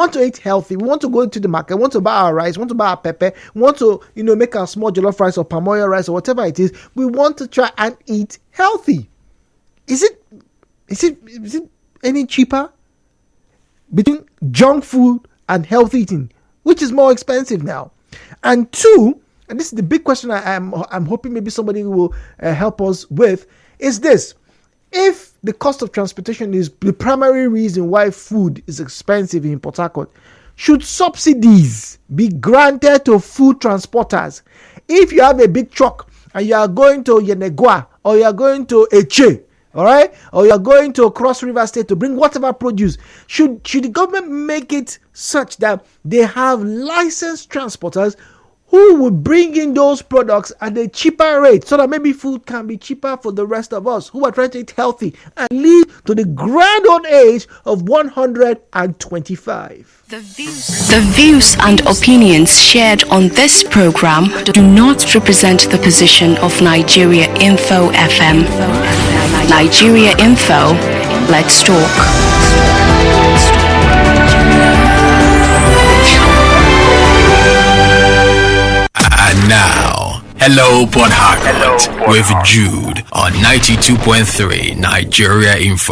want to eat healthy. We want to go into the market. We want to buy our rice. We want to buy our pepper. We want to, make our small jollof rice or palm oil rice or whatever it is. We want to try and eat healthy. Is it any cheaper between junk food and healthy eating? Which is more expensive now? And two, and this is the big question I'm hoping maybe somebody will help us with, is this. If the cost of transportation is the primary reason why food is expensive in Port Harcourt, should subsidies be granted to food transporters? If you have a big truck and you are going to Yenegua or you are going to Eche, all right, or you are going to Cross River State to bring whatever produce, should the government make it such that they have licensed transporters who will bring in those products at a cheaper rate, so that maybe food can be cheaper for the rest of us who are trying to eat healthy and live to the grand old age of 125. The views and opinions shared on this program do not represent the position of Nigeriainfo FM. Nigeriainfo, let's talk. And now, hello Port Harcourt with Jude on 92.3 Nigeriainfo.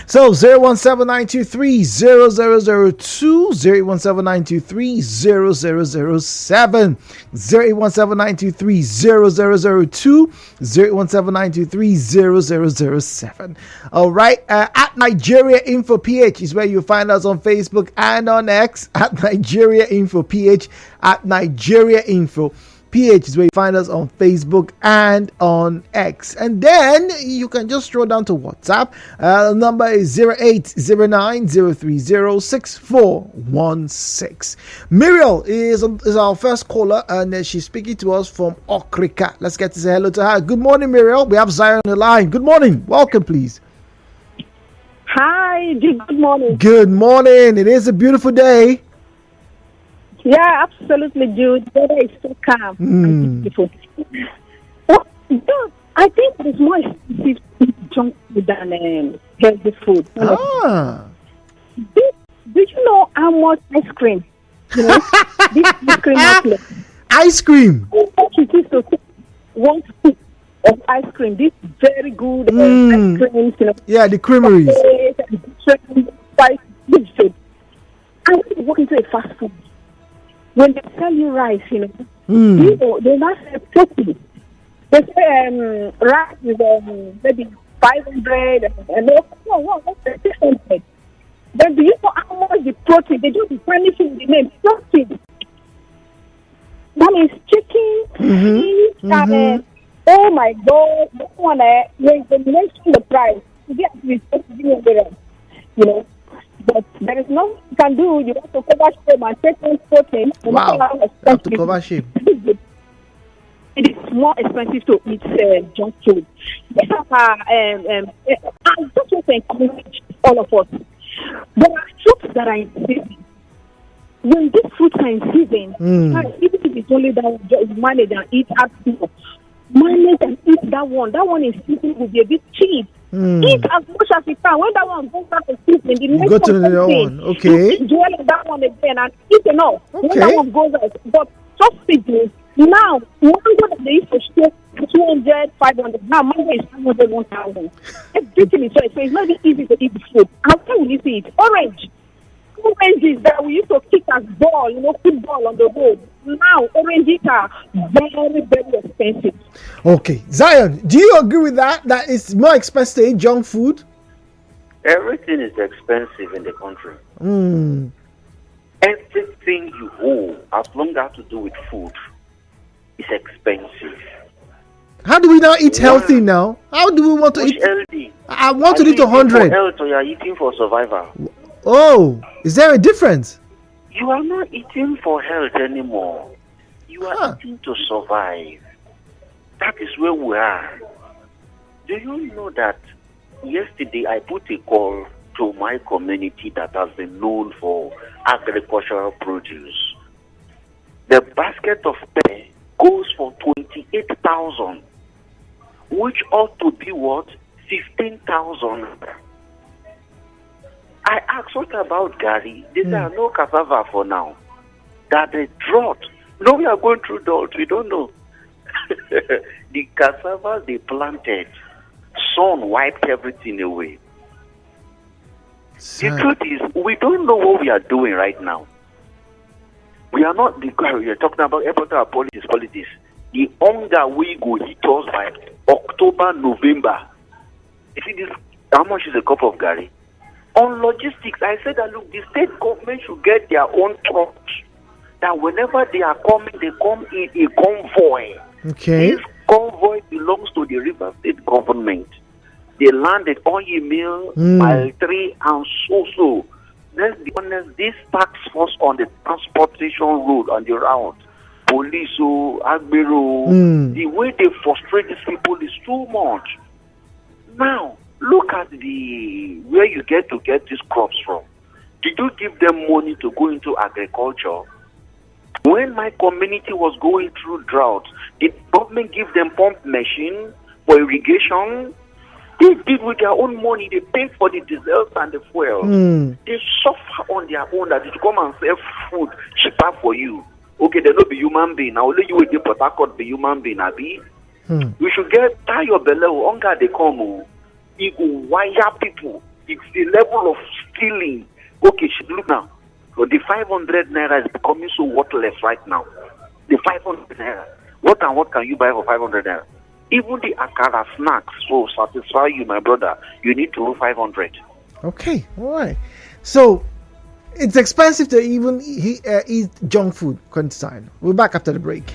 So 017-923-0002, 017-923-0007, 017-923-0002, 017-923-0007. All right, at Nigeriainfo PH is where you find us on Facebook and on X, at Nigeriainfo PH, at Nigeriainfo PH is where you find us on Facebook and on X. And then you can just scroll down to WhatsApp. The number is 0809-030-6416. Muriel is our first caller, and she's speaking to us from Okrika. Let's get to say hello to her. Good morning, Muriel. We have Zion on the line. Good morning. Welcome, please. Hi, good morning. Good morning. It is a beautiful day. Yeah, absolutely, Jude. The weather is so calm and beautiful. Well, I think it's more expensive junk food than healthy food. Do you know how much ice cream? This ice cream outlet. Ice cream. It is to take 1 scoop of ice cream. This very good ice cream. Yeah, the creameries. I walk into a fast food. When they sell you rice, people, they not say protein. They say rice is maybe 500 and no, that's 600. Then do you know how much the protein? They just furnish in the name protein. That means chicken, fish, and oh my God, that one when they mention the price, you get to be but there is nothing you can do. You have to cover shame and take on protein. Wow, you have to cover shame. It is more expensive to eat junk food. I just want to encourage all of us. There are fruits that are in season. When these fruits are in season, even if it's only that one, just manage and eat up. Manage and eat that one. That one in season will be a bit cheap. Eat as much as you can. When that one goes out of season, the next go to the other one. Okay. Dwell on that one again and eat enough. Okay. When that one goes out. But subsidies, now, mango that they used to share 200, 500. Now, mango is 500, 1,000. Everything is so it's not even easy to eat the food. How can we eat it? Orange. Oranges that we used to kick as ball, football on the road. Now, oranges are very, very expensive. Okay. Zion, do you agree with that? That it's more expensive to eat junk food? Everything is expensive in the country. Everything you own, as long as it has to do with food, is expensive. How do we now eat healthy now? How do we want to eat? Healthy? I want to eat 100. For health, or you are eating for survival. Oh, is there a difference? You are not eating for health anymore. You are eating to survive. That is where we are. Do you know that yesterday I put a call to my community that has been known for agricultural produce? The basket of pepper goes for 28,000 which ought to be what? 15,000. I asked, what about Gary? They say, no cassava for now. That the drought. No, we are going through drought. We don't know. The cassava they planted, sun wiped everything away. The truth is, we don't know what we are doing right now. We are not the guy we are talking about our politics. The hunger we go hit us by October, November. You see this? How much is a cup of Gary? On logistics, I said that look, the state government should get their own trucks. That whenever they are coming, they come in a convoy. Okay. This convoy belongs to the River State government. They landed on email, mile 3, and so. Let's be honest, this task force on the transportation road, on the route, police, Agbero, the way they frustrate these people is too much. Now, look at where you get these crops from. Did you give them money to go into agriculture? When my community was going through drought, did government give them pump machine for irrigation? They did with their own money. They paid for the diesel and the fuel. They suffer on their own that they come and sell food cheaper for you. Okay, they don't be human being. Now only you will be Port Harcourt be human being, Abi. You should tie your belly. Hunger they come. It will wire people. It's the level of stealing. Okay, look now. So the 500 naira is becoming so worthless right now. The 500 naira. What can you buy for 500 naira? Even the akara snacks will satisfy you, my brother. You need to do 500. Okay, all right. So it's expensive to even eat junk food. Consign. We're back after the break.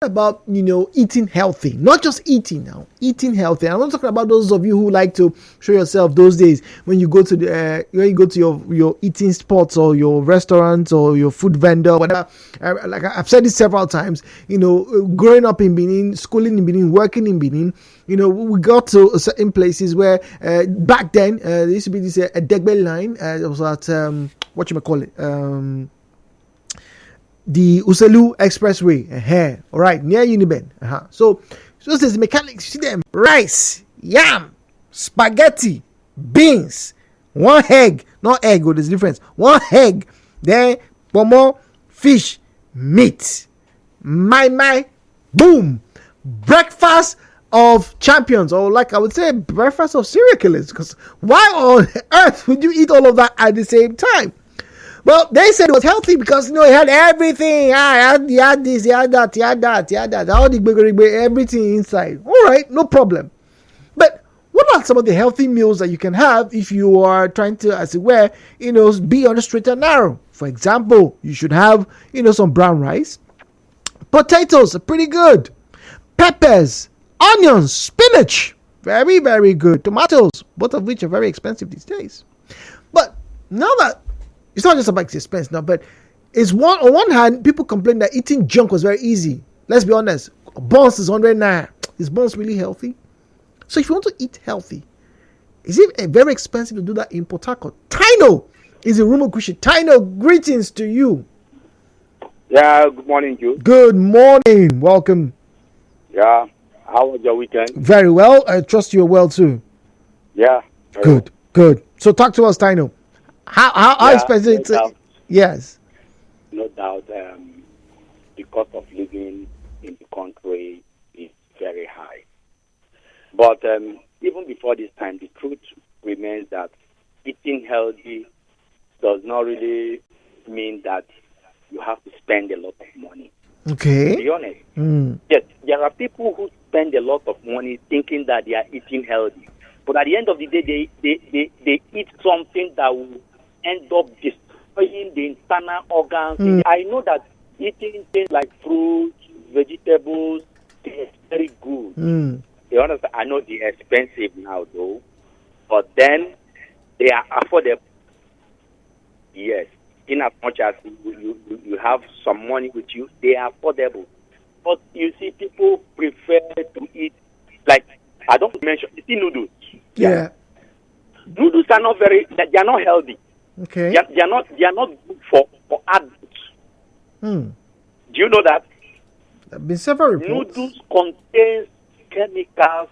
about, eating healthy, not just eating now, eating healthy. I'm not talking about those of you who like to show yourself those days when you go to your eating spots or your restaurants or your food vendor, whatever. Like I've said this several times, growing up in Benin, schooling in Benin, working in Benin, we got to certain places where back then there used to be this a Degbe line. It was at the Uselu Expressway, all right, near Uniben. So there's mechanics. You see them: rice, yam, spaghetti, beans, one egg, not egg. There's a difference. One egg, then pomo, fish, meat, my, boom, breakfast of champions, or like I would say, breakfast of serial killers. Because why on earth would you eat all of that at the same time? Well, they said it was healthy because it had everything. He had this, he had that, all the everything inside. All right, no problem. But what are some of the healthy meals that you can have if you are trying to, as it were, be on the straight and narrow? For example, you should have, some brown rice. Potatoes are pretty good. Peppers, onions, spinach, very, very good. Tomatoes, both of which are very expensive these days. But now that it's not just about expense now, but on one hand, people complain that eating junk was very easy. Let's be honest. Buns is 100 naira. Is buns really healthy? So if you want to eat healthy, is it very expensive to do that in Port Harcourt? Tino is a rumor cushion. Tino, greetings to you. Yeah, good morning, Jude. Good morning. Welcome. Yeah, how was your weekend? Very well. I trust you're well too. Yeah. Good. So talk to us, Tino. How expensive it is? Yes. No doubt, the cost of living in the country is very high. But even before this time, the truth remains that eating healthy does not really mean that you have to spend a lot of money. Okay. To be honest. Yes, there are people who spend a lot of money thinking that they are eating healthy. But at the end of the day, they eat something that will end up destroying the internal organs. I know that eating things like fruits, vegetables, is very good. You understand? I know they're expensive now, though, but then they are affordable. Yes, in as much as you have some money with you, they are affordable. But you see, people prefer to eat, like, I don't mention, you see noodles. Yeah. Noodles are not they are not healthy. Okay. They are not good for adults. Do you know that? There have been several reports. Noodles contain chemicals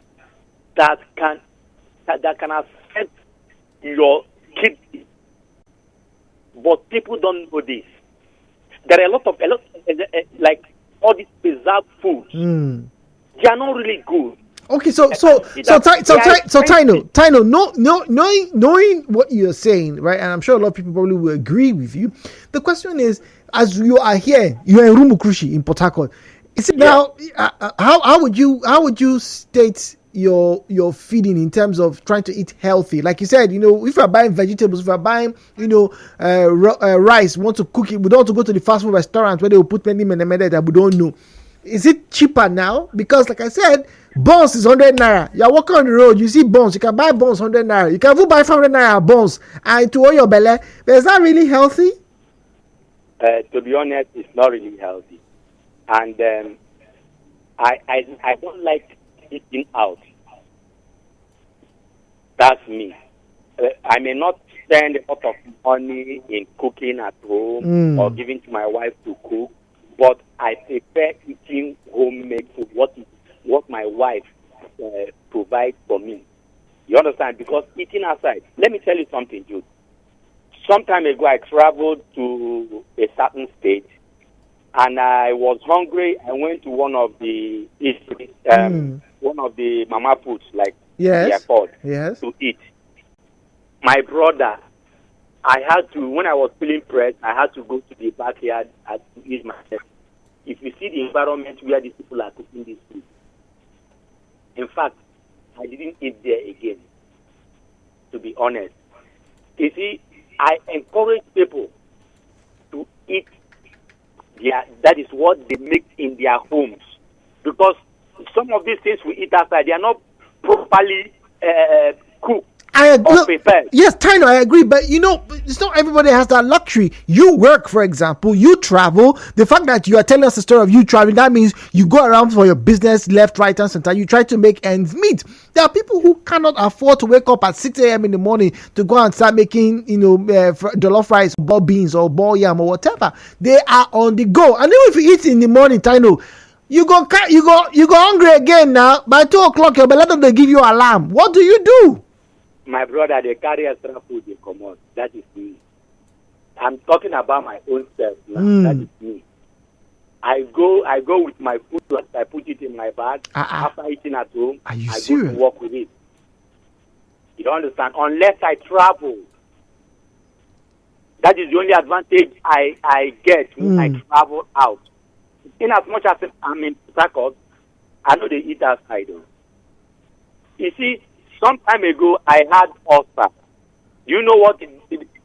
that can affect your kidney. But people don't know this. There are a lot of like all these preserved foods. They are not really good. Okay, so Tino, knowing what you're saying, right? And I'm sure a lot of people probably will agree with you. The question is, as you are here, you are in Rumukrushi in Port Harcourt. Is it now? How would you state your feeding in terms of trying to eat healthy? Like you said, if you're buying vegetables, if you're buying, rice, we want to cook it. We don't want to go to the fast food restaurant where they will put many that we don't know. Is it cheaper now? Because like I said, buns is 100 naira. You're walking on the road, you see buns, you can buy buns 100 naira. You can even buy 500 naira buns and to own your belly. But is that really healthy? To be honest, it's not really healthy. And I don't like eating out. That's me. I may not spend a lot of money in cooking at home or giving to my wife to cook, but I prefer eating homemade food, what my wife provides for me. You understand? Because eating outside, let me tell you something, Jude. Some time ago, I traveled to a certain state, and I was hungry. I went to one of the mama foods, like they are called, to eat. My brother, I had to, when I was feeling pressed, I had to go to the backyard and to eat myself. If you see the environment where these people are cooking this food, in fact, I didn't eat there again, to be honest. You see, I encourage people to eat that is what they make in their homes. because some of these things we eat outside, they are not properly cooked. I agree. Yes, Tino, I agree. But it's not everybody has that luxury. You work, for example, you travel. The fact that you are telling us the story of you traveling, that means you go around for your business, left, right, and center. You try to make ends meet. There are people who cannot afford to wake up at 6 a.m. in the morning to go and start making, jollof rice, ball beans, or ball yam, or whatever. They are on the go. And then if you eat in the morning, Tino, you go hungry again now. By 2 o'clock, your belly they give you alarm. What do you do? My brother, they carry extra food, they come out. That is me. I'm talking about my own self now. That is me. I go with my food, I put it in my bag. After eating at home, I go to work with it. You don't understand? Unless I travel. That is the only advantage I get when I travel out. In as much as I'm in Port Harcourt, I know they eat outside. You see, some time ago, I had ulcer. Do you know what the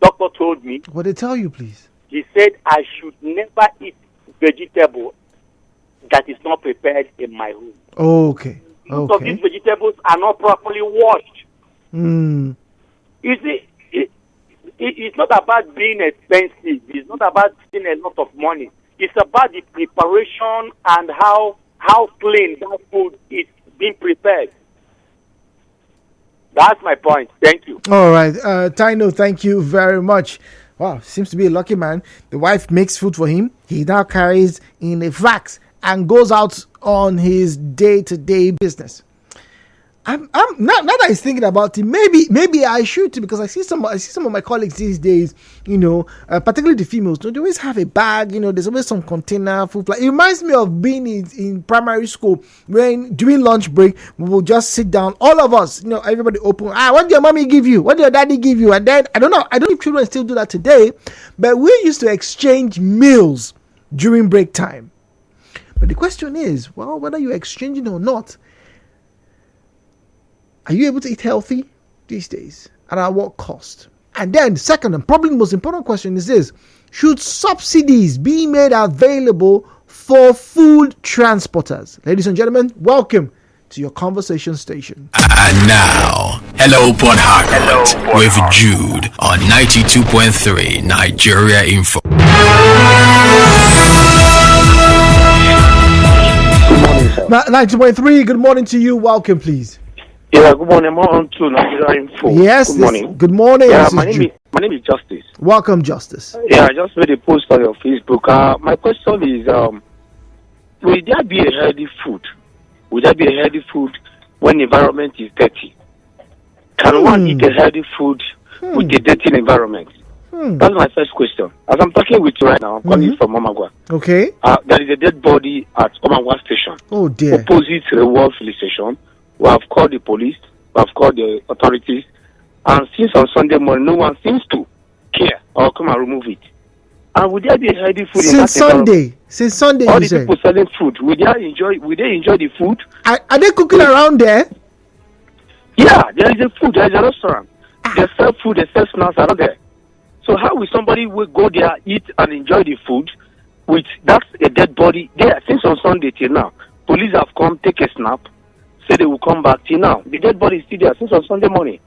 doctor told me? What did they tell you, please? He said I should never eat vegetable that is not prepared in my home. Okay. Because these vegetables are not properly washed. You see, it's not about being expensive. It's not about spending a lot of money. It's about the preparation and how clean that food is being prepared. That's my point. Thank you. All right. Tino, thank you very much. Wow, seems to be a lucky man. The wife makes food for him. He now carries in a vax and goes out on his day-to-day business. I'm now that I was thinking about it, maybe I should too, because I see some of my colleagues these days, particularly the females, they always have a bag, there's always some container food. It reminds me of being in primary school when during lunch break we will just sit down, all of us, everybody open. What did your mommy give you? What did your daddy give you? And then I don't know if children still do that today, but we used to exchange meals during break time. But the question is, well, whether you're exchanging or not, are you able to eat healthy these days? And at what cost? And then the second and probably the most important question is this: should subsidies be made available for food transporters? Ladies and gentlemen, welcome to your conversation station. And now, hello Port Harcourt with Jude on 92.3 Nigeriainfo. 92.3, good morning to you. Welcome, please. Yeah, good morning. I'm on to Nigeriainfo. Yes, good morning. Good morning. Yeah, my name is Justice. Welcome, Justice. Yeah, I just made a post on your Facebook. My question is, will there be a healthy food? Will there be a healthy food when the environment is dirty? Can one eat a healthy food with a dirty environment? That's my first question. As I'm talking with you right now, I'm calling from Omagwa. Okay. There is a dead body at Omagwa station. Oh dear. Opposite the World Filling Station. We have called the police, we have called the authorities, and since on Sunday morning, no one seems to care or come and remove it. And would there be a healthy food since Sunday? Since Sunday, all you the people selling food, will they enjoy the food? Are they cooking around there? Yeah, there is a food, there is a restaurant. They sell food, they sell snacks around there. So how will somebody will go there, eat and enjoy the food with that's a dead body there since on Sunday till now? Police have come, take a snap, say they will come back till now. The dead body is still there since on Sunday morning.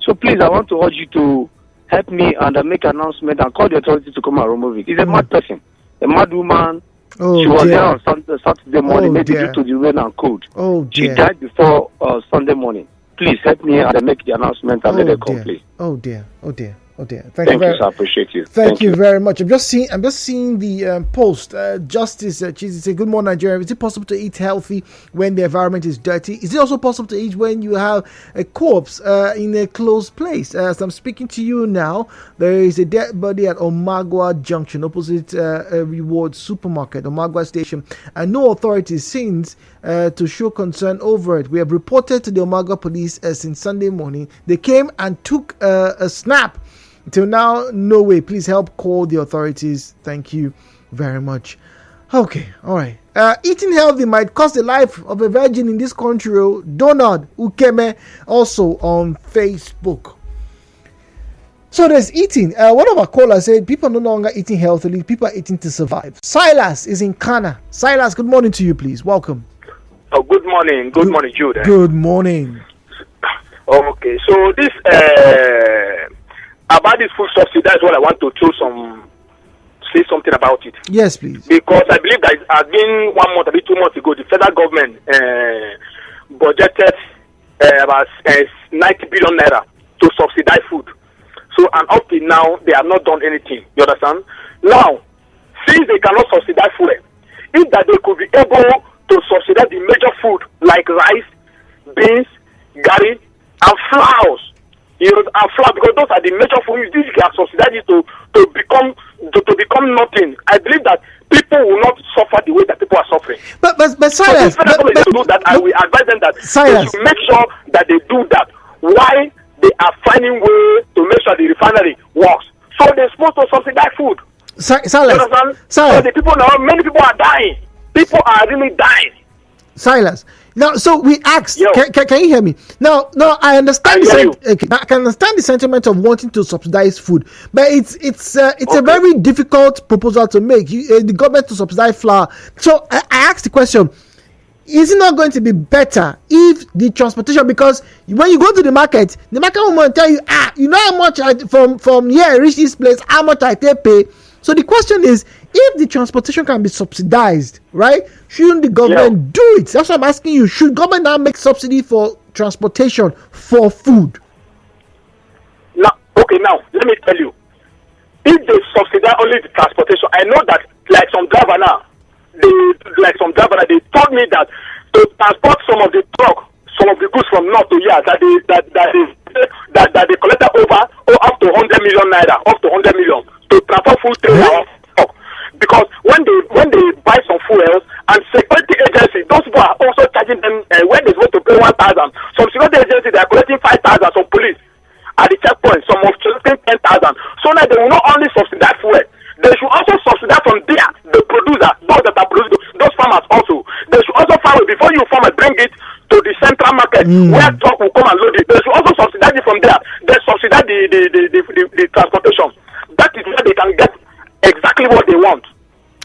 So please, I want to urge you to help me and make an announcement and call the authorities to come and remove it. It's a mad person, a mad woman. Oh, she was dear. there on Saturday morning, maybe due to the rain and cold. Oh, dear. She died before Sunday morning. Please help me and make the announcement and let her come, please. Oh dear. Oh dear. Oh dear. Thank you, sir. I appreciate you. Thank you very much. I'm just seeing the post. Justice Cheesy say, "Good morning, Nigeria. Is it possible to eat healthy when the environment is dirty? Is it also possible to eat when you have a corpse in a closed place?" As I'm speaking to you now, there is a dead body at Omagwa Junction, opposite Reward Supermarket, Omagwa Station, and no authorities since to show concern over it. We have reported to the Omagwa police since Sunday morning. They came and took a snap. Until now, no way. Please help call the authorities. Thank you very much. Okay, all right. Eating healthy might cost the life of a virgin in this country. Donald Ukeme, also on Facebook. So there's eating. One of our callers said people are no longer eating healthily. People are eating to survive. Silas is in Ghana. Silas, good morning to you, please. Welcome. Oh, good morning. Good morning, Jude. Good morning. Okay, so this about this food subsidy, that's what I want to say something about it. Yes, please. Because I believe that it has been 1 month, maybe 2 months ago, the federal government budgeted about 90 billion naira to subsidize food. So, and up till now, they have not done anything. You understand? Now, since they cannot subsidize food, if that they could be able to subsidize the major food like rice, beans, gari, and flours, and flour, because those are the major foods. This can subsidize it to become nothing. I believe that people will not suffer the way that people are suffering. But Silas, so I will advise them that Silas, they should make sure that they do that. Why? They are finding ways to make sure the refinery works. So they're supposed to subsidize food. Silas, so the people now, many people are dying. People are really dying. Silas. Now, so we asked. Can you hear me? Now, I understand. I can understand the sentiment of wanting to subsidize food, but it's a very difficult proposal to make. The government to subsidize flour. So I asked the question: is it not going to be better if the transportation? Because when you go to the market woman tell you, you know how much from here I reach this place, how much I pay. So the question is, if the transportation can be subsidized, right? Shouldn't the government do it? That's what I'm asking you. Should government now make subsidy for transportation for food? Now, let me tell you. If they subsidize only the transportation, I know that like some driver now, they told me that to transport some of the goods from north to here, that they collected up to 100 million naira, up to 100 million to transport food trailer. Because when they buy some fuels and security agencies, those people are also charging them when they're supposed to pay 1,000. Some security agencies they are collecting 5,000. Some police at the checkpoint, some of collecting 10,000. So now they will not only subsidize fuel, they should also subsidize from there the producer, those that are producing, those farmers also. They should also farm it before you farm it, bring it to the central market where truck will come and load it. They should also subsidize it from there. They subsidize the transportation. That is where they can get exactly what they want.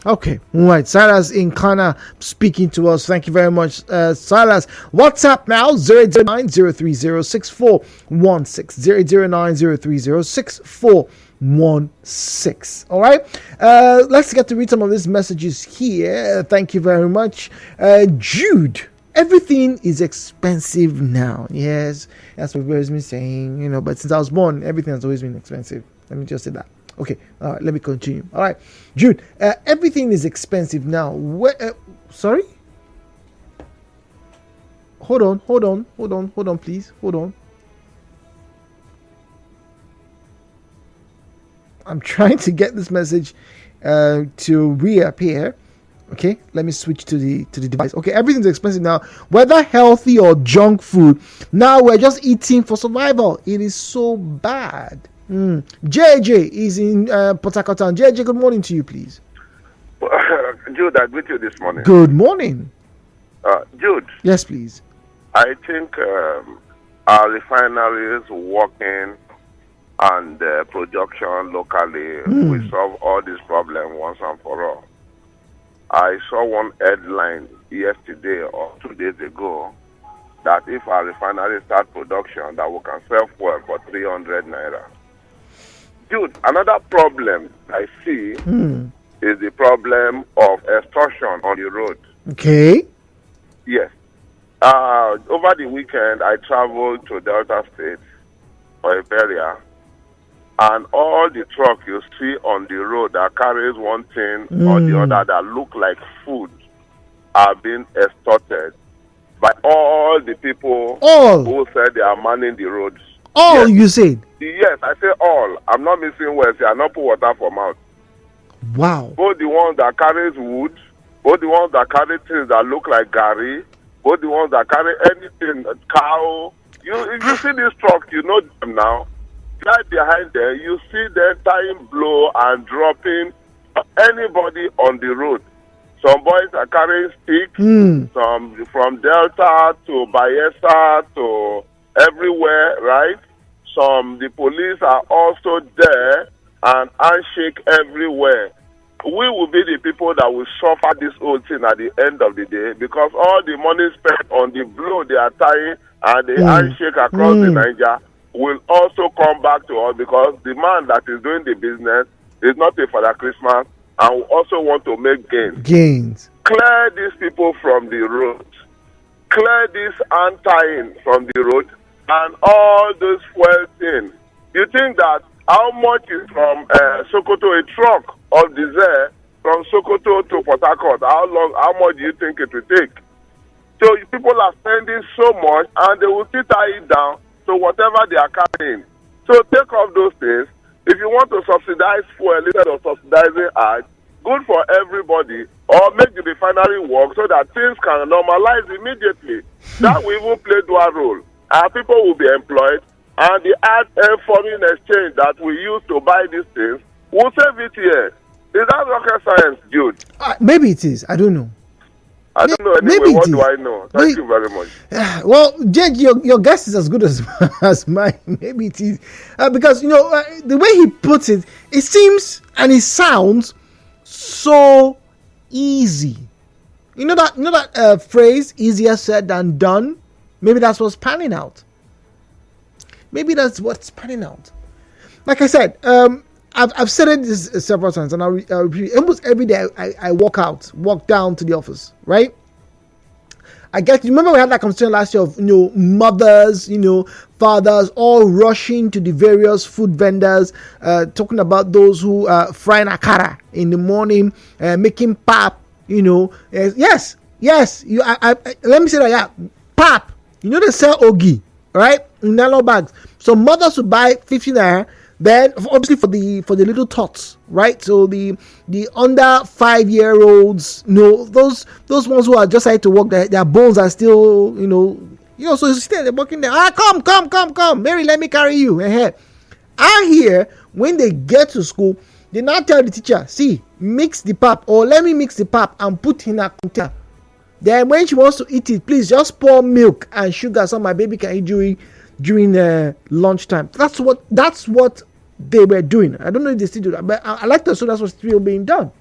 Okay, right. Silas in Ghana speaking to us. Thank you very much, Silas. WhatsApp now 009-030-6416 009-030-6416. All right, let's get to read some of these messages here. Thank you very much, Jude. Everything is expensive now. Yes, that's what everybody's been saying, but since I was born, everything has always been expensive. Let me just say that. Okay, all right, let me continue. All right, Jude, everything is expensive now. Sorry? Hold on, please. Hold on. I'm trying to get this message to reappear. Okay, let me switch to the device. Okay, everything's expensive now, whether healthy or junk food. Now we're just eating for survival. It is so bad. JJ is in Port Harcourt. JJ, good morning to you, please. Jude, I greet you this morning. Good morning. Jude. Yes, please. I think our refineries working and production locally will solve all these problems once and for all. I saw one headline yesterday or 2 days ago that if our refinery start production, that we can sell fuel for 300 naira. Dude, another problem I see is the problem of extortion on the road. Okay. Yes. Over the weekend, I traveled to Delta State for a burial, and all the truck you see on the road that carries one thing or the other that look like food are being extorted by all the people who said they are manning the roads. All, yes. You said? Yes, I say all. I'm not missing words. I not put water for mouth. Wow. Both the ones that carries wood, both the ones that carry things that look like gari, both the ones that carry anything, cow. If you see this truck, you know them now. Right behind them, you see them tying blow and dropping anybody on the road. Some boys are carrying sticks, some from Delta to Bayelsa to everywhere, right? the police are also there and handshake everywhere, we will be the people that will suffer this whole thing at the end of the day, because all the money spent on the blow they are tying and the handshake across the Niger will also come back to us, because the man that is doing the business is not a Father Christmas and will also want to make gains. Clear these people from the road. Clear this anti-in from the road and all those fuel things. You think that how much is from Sokoto, a truck of diesel from Sokoto to Port Harcourt? How much do you think it will take? So people are spending so much and they will still tie it down to whatever they are carrying. So take off those things. If you want to subsidize fuel instead of subsidizing ag, good for everybody, or make the refinery work so that things can normalize immediately. That will even play dual role. Our people will be employed, and the art and foreign exchange that we use to buy these things will save it here. Is that rocket science, Jude? Maybe it is. I don't know. I don't know anyway. What do I know? Thank you very much. Well, Judge, your guess is as good as mine. Maybe it is. Because, the way he puts it, it seems and it sounds so easy. You know that phrase, easier said than done? Maybe that's what's panning out. Like I said, I've said it this several times, and I'll repeat. Almost every day I walk down to the office, right? You remember we had that conversation last year of, mothers, fathers all rushing to the various food vendors, talking about those who frying akara in the morning, making pap, yes, let me say that, yeah, pap, they sell ogi, right, in nylon bags. So mothers will buy 50 naira, then obviously for the little tots, right? So the under 5-year-olds, those ones who are just starting to walk, their bones are still, so you stay, they're walking there. Come, Mary, let me carry you. I hear when they get to school, they now tell the teacher, see, mix the pap, or let me mix the pap and put in a container. Then when she wants to eat it, please just pour milk and sugar so my baby can eat during lunchtime. That's what they were doing. I don't know if they still do that, but I like to assume that's what's still being done.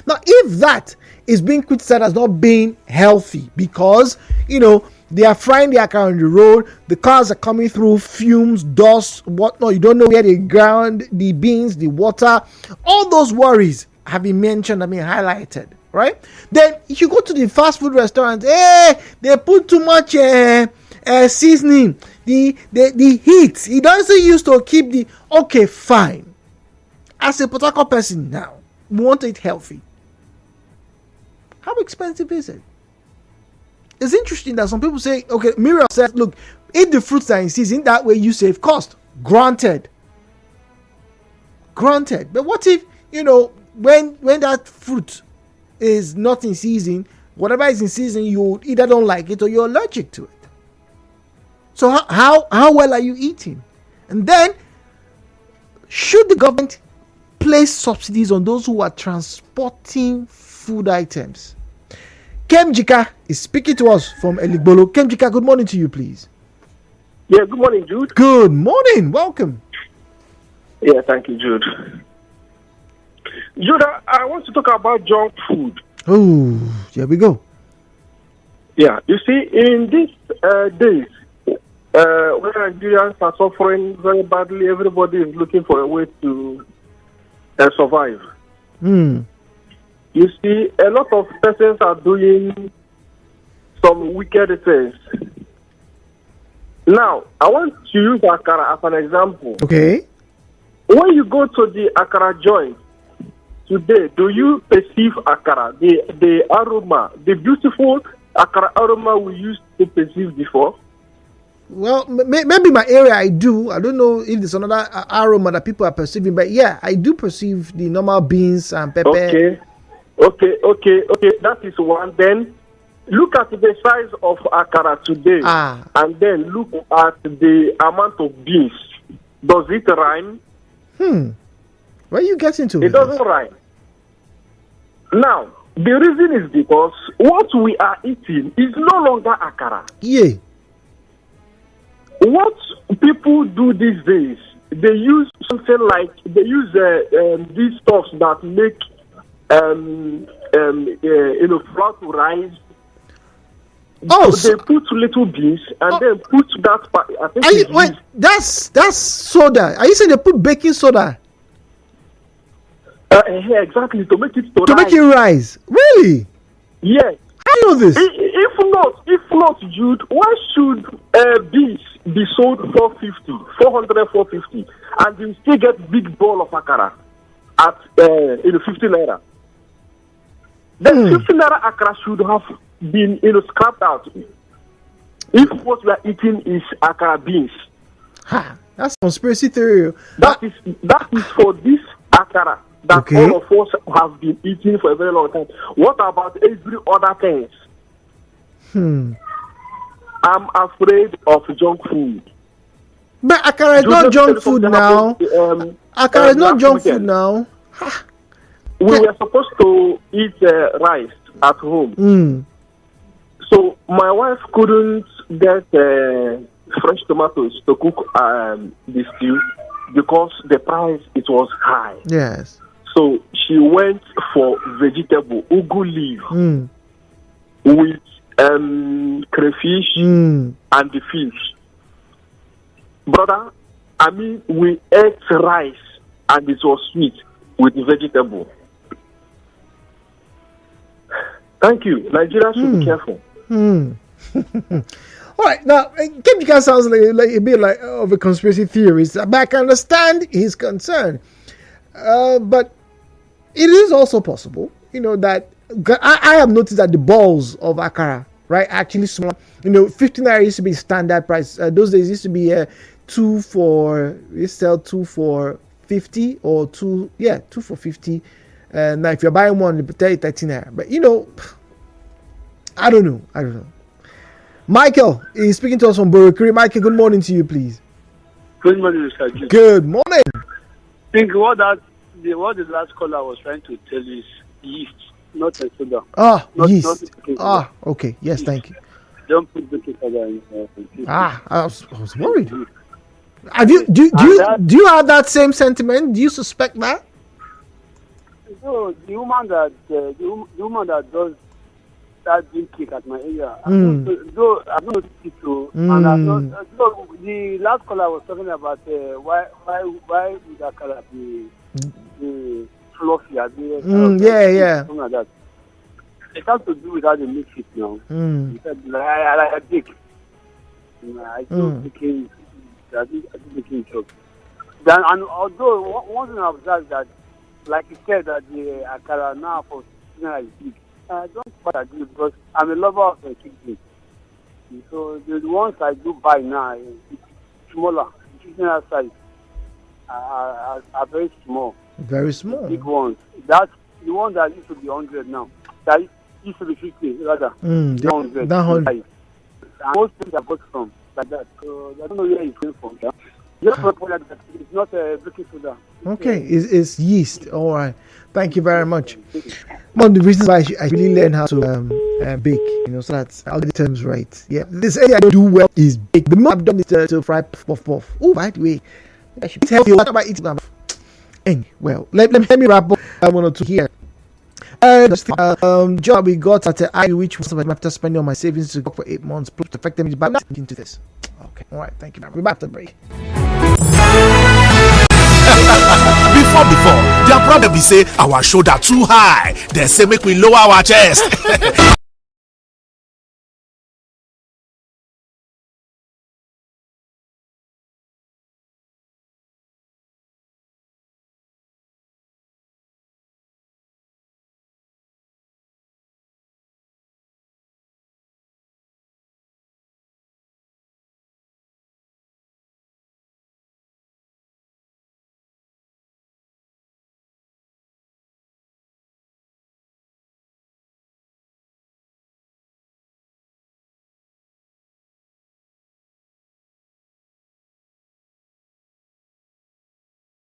Now, if that is being criticized as not being healthy, because they are frying the akara on the road, the cars are coming through, fumes, dust, whatnot, you don't know where they ground the beans, the water, all those worries have been mentioned, have been highlighted, right? Then if you go to the fast food restaurant, they put too much seasoning, the heat, it doesn't used to keep the, okay, fine. As a particular person now, we want to eat healthy. How expensive is it? It's interesting that some people say, okay, Miriam says, look, eat the fruits that are in season, that way you save cost. Granted. But what if, when that fruit is not in season, whatever is in season, you either don't like it or you're allergic to it. So how well are you eating? And then, should the government place subsidies on those who are transporting food items? Kemjika is speaking to us from Eligbolo. Kemjika, good morning to you, please. Yeah, good morning, Jude. Good morning. Welcome. Yeah, thank you, Jude. Jude, I want to talk about junk food. Oh, here we go. Yeah, you see, in these days, when Nigerians are suffering very badly, everybody is looking for a way to survive. You see, a lot of persons are doing some wicked things. Now, I want to use akara as an example. Okay. When you go to the akara joint today, do you perceive akara, the aroma, the beautiful akara aroma we used to perceive before? Well, maybe my area I do. I don't know if there's another aroma that people are perceiving, but yeah, I do perceive the normal beans and pepper. Okay. That is one. Then look at the size of akara today, and then look at the amount of beans. Does it rhyme? Where are you getting to? It doesn't rhyme. Now, the reason is because what we are eating is no longer akara. Yeah. What people do these days, they use something like these stuffs that make flour to rise. Oh, so they put little beans and then put that. I think that's soda. Are you saying they put baking soda? Exactly, to make it rise. Really? Yes. I know this. If not, Jude, why should beans be sold 450, and you still get big ball of akara at 50 naira? Then 50 naira akara should have been scrapped out. If what we are eating is akara beans, that's conspiracy theory. That is for this akara that all of us have been eating for a very long time. What about every other things? I'm afraid of junk food. But akara is not junk food now. Akara is not junk food now. We were supposed to eat rice at home. So my wife couldn't get fresh tomatoes to cook the stew because the price, it was high. Yes. So she went for vegetable, ugu leaf, with crayfish and the fish. Brother, I mean, we ate rice and it was sweet with vegetable. Thank you. Nigeria should be careful. All right, now Kemika sounds like a bit like of a conspiracy theorist, but I can understand his concern. But it is also possible, that I have noticed that the balls of akara, right, actually small. 15 naira used to be standard price. Those days used to be 2 for 50 or 2 for 50. Now if you're buying one, they tell you 13 naira. But I don't know. Michael is speaking to us from Borokiri. Michael, good morning to you, please. Good morning, Mr. Good morning. I think what the last caller was trying to tell you is yeast, not a soda. Yeast. Okay. Yes, yeast. Thank you. Don't put baking soda in. I was worried. Do you have that same sentiment? Do you suspect that? So the woman that does that drink cake at my area, I've not noticed it too, and the last caller was talking about why would that color be fluffy? Something like that. It has to do with how they make it now. I like a cake. I do baking. I do baking jobs. Then, and although one thing I observed that, like you said, that the akara now for is big. I don't quite agree because I'm a lover of the chicken. So the ones I do buy now, it's smaller. The chicken size are very small. Very small. The big ones. That's the one that used to be 100 now. That used to be 50 rather. 100. And most things are bought from like that. So I don't know where it came from. Yeah? Just like that. It's not a baking soda. Okay, it's yeast. All right. Thank you very much. One of the reasons why I really learn how to bake, so that I'll get the terms right. Yeah, this area I don't do well is bake. The more I've done is to fry puff. Oh, by the way, I should tell you what about eating them. Well, let me wrap up one or two here. Job we got at the IU, which was after spending on my savings to work for 8 months, plus affected me by nothing into this. Okay, all right, thank you. We're back to the break. Before, their problem be say our shoulder too high. They say make we lower our chest.